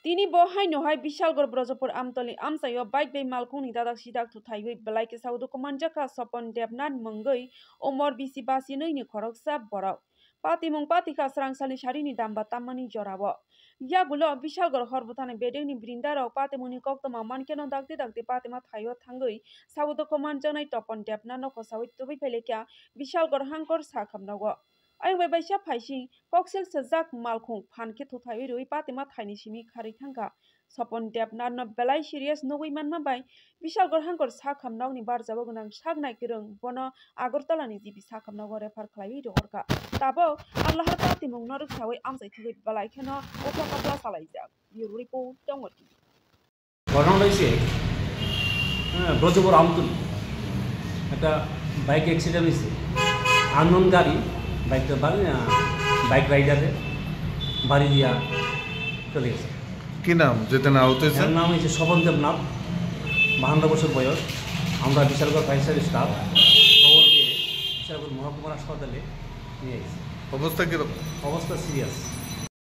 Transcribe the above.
Tini bohai nohai Bishalgor Brojapur Amtoli Amsayo bike bay malkuni dadak sidak to Taiwi Balaike Saudu Komanjaka Sopon Debnan Mungui Omor Bisi Basino ni Koroksa Borok. Pati mung pati kasrang sali sharini damba tamani jorawo. Yagulo Bishalgor Horbutani Bedeni Brindaro Pati Muni Koktama Mankeno Dakti Pati Matayo Tangui Saudu Komanjana Topon Debna no Kosawi to be Peleka Bishalgor Hankor Sakam Nago. I will by Shapashi, Coxel Sazak Malkung, Panke to Tairu, Patima Tiny Shimi Karitanga. Sopon Deb Nana Belai Shirias no women by Vishal Gorhankor Sakam Nogni Barzabogan Shagna Kirung, Bono Agortalani Zibi Sakam Nogore Parklavi Orca. Tabo, Allah Patimung Norkawi answer to it Balaikano, Oka Salaiza. You report, don't worry. ঘটনাটা ব্রজপুর আমতুলি একটা bike accident হয়েছে unknown গাড়ি বাইকটা bike রাইডারে বাড়ি দিয়া চলে গেছে। কি নাম যেতে না হতে এর নাম হচ্ছে স্বপন দেবনাথ, 52 বছর বয়স। আমরা বিশালগড় ফায়ার সার্ভিস স্টাফ খবর পেয়ে বিশালগড় মহকুমা হাসপাতালে নিয়ে গেছি। অবস্থা কিরকম? অবস্থা সিরিয়াস।